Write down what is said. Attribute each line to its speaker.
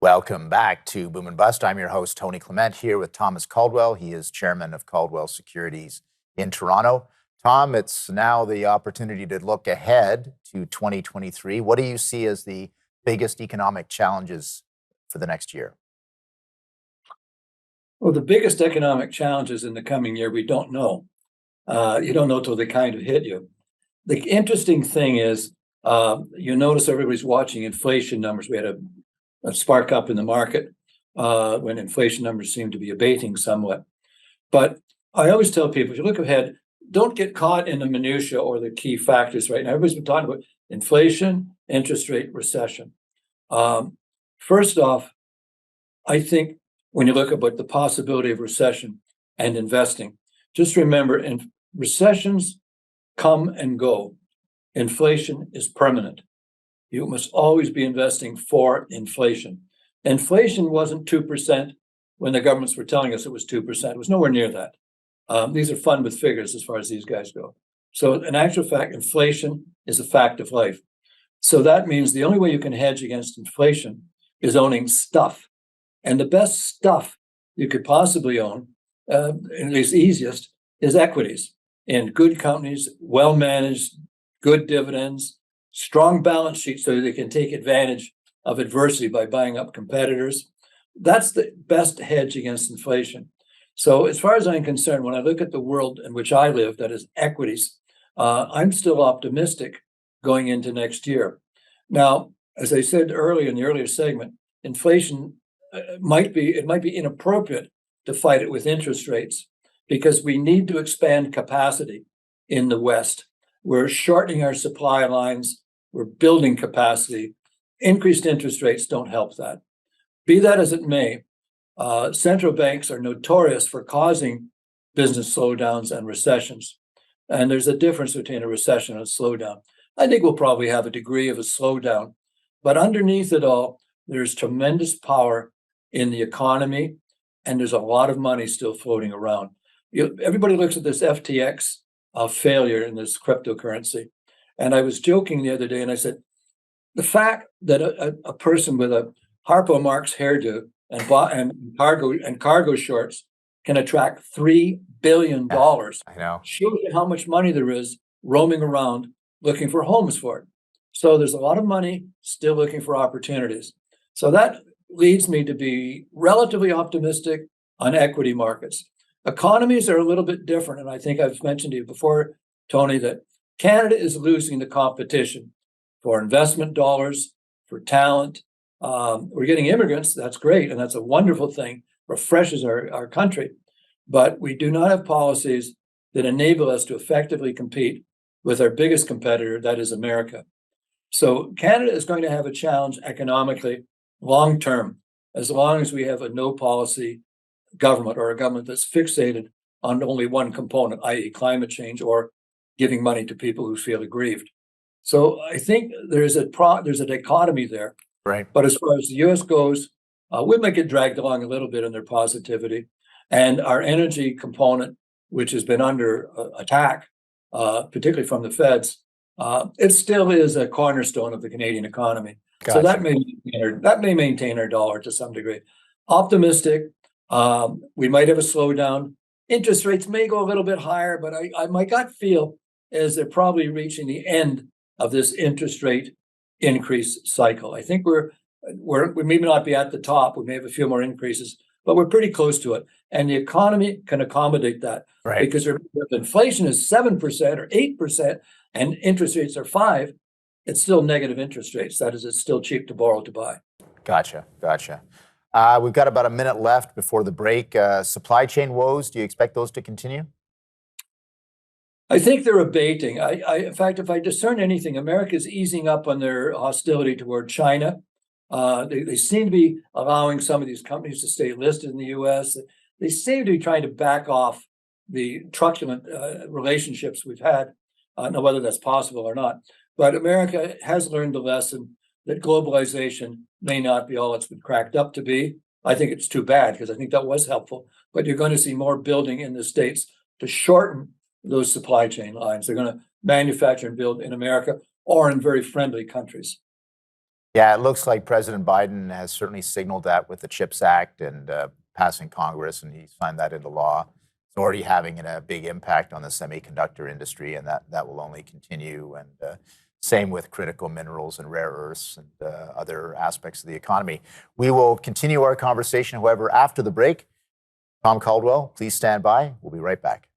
Speaker 1: Welcome back to Boom and Bust. I'm your host, Tony Clement, here with Thomas Caldwell. He is chairman of Caldwell Securities in Toronto. Tom, it's now the opportunity to look ahead to 2023. What do you see as the biggest economic challenges for the next year?
Speaker 2: Well, the biggest economic challenges in the coming year, we don't know. You don't know till they kind of hit you. The interesting thing is, you notice everybody's watching inflation numbers. We had a spark up in the market when inflation numbers seem to be abating somewhat. But I always tell people, if you look ahead, don't get caught in the minutia or the key factors right now. Everybody's been talking about inflation, interest rate, recession. First off, I think when you look about the possibility of recession and investing, just remember, recessions come and go. Inflation is permanent. You must always be investing for inflation. Inflation wasn't 2% when the governments were telling us it was 2%. It was nowhere near that. These are fun with figures as far as these guys go. So in actual fact, inflation is a fact of life. So that means the only way you can hedge against inflation is owning stuff. And the best stuff you could possibly own, at least easiest, is equities in good companies, well-managed, good dividends, strong balance sheets so they can take advantage of adversity by buying up competitors. That's the best hedge against inflation. So as far as I'm concerned, when I look at the world in which I live, that is equities, I'm still optimistic going into next year. Now, as I said earlier in the earlier segment, inflation might be inappropriate to fight it with interest rates because we need to expand capacity in the West. We're shortening our supply lines. We're building capacity. Increased interest rates don't help that. Be that as it may, central banks are notorious for causing business slowdowns and recessions. And there's a difference between a recession and a slowdown. I think we'll probably have a degree of a slowdown. But underneath it all, there's tremendous power in the economy, and there's a lot of money still floating around. Everybody looks at this FTX failure in this cryptocurrency. And I was joking the other day, and I said, the fact that a person with a Harpo Marx hairdo and cargo shorts can attract $3 billion
Speaker 1: I know.
Speaker 2: shows you how much money there is roaming around looking for homes for it. So there's a lot of money still looking for opportunities. So that leads me to be relatively optimistic on equity markets. Economies are a little bit different, and I think I've mentioned to you before, Tony, that Canada is losing the competition for investment dollars, for talent. We're getting immigrants. That's great. And that's a wonderful thing, refreshes our country. But we do not have policies that enable us to effectively compete with our biggest competitor, that is America. So Canada is going to have a challenge economically long term, as long as we have a no policy government or a government that's fixated on only one component, i.e. climate change or giving money to people who feel aggrieved. So I think there's a dichotomy there.
Speaker 1: Right.
Speaker 2: But as far as the U.S. goes, we might get dragged along a little bit in their positivity. And our energy component, which has been under attack, particularly from the feds, it still is a cornerstone of the Canadian economy.
Speaker 1: Gotcha.
Speaker 2: So that may maintain our dollar to some degree. Optimistic. We might have a slowdown. Interest rates may go a little bit higher, but my gut feel is they're probably reaching the end of this interest rate increase cycle. I think we may not be at the top. We may have a few more increases, but we're pretty close to it. And the economy can accommodate that.
Speaker 1: Right.
Speaker 2: Because if inflation is 7% or 8% and interest rates are 5%, it's still negative interest rates. That is, it's still cheap to borrow to buy.
Speaker 1: Gotcha. We've got about a minute left before the break. Supply chain woes, do you expect those to continue?
Speaker 2: I think they're abating. In fact, if I discern anything, America's easing up on their hostility toward China. They seem to be allowing some of these companies to stay listed in the U.S. They seem to be trying to back off the truculent relationships we've had. I don't know whether that's possible or not. But America has learned the lesson that globalization may not be all it's been cracked up to be. I think it's too bad because I think that was helpful. But you're going to see more building in the States to shorten those supply chain lines. They're going to manufacture and build in America or in very friendly countries.
Speaker 1: Yeah, it looks like President Biden has certainly signaled that with the CHIPS Act and passing Congress, and he signed that into law. It's already having a big impact on the semiconductor industry, and that will only continue. And same with critical minerals and rare earths and other aspects of the economy. We will continue our conversation, however, after the break. Tom Caldwell, please stand by. We'll be right back.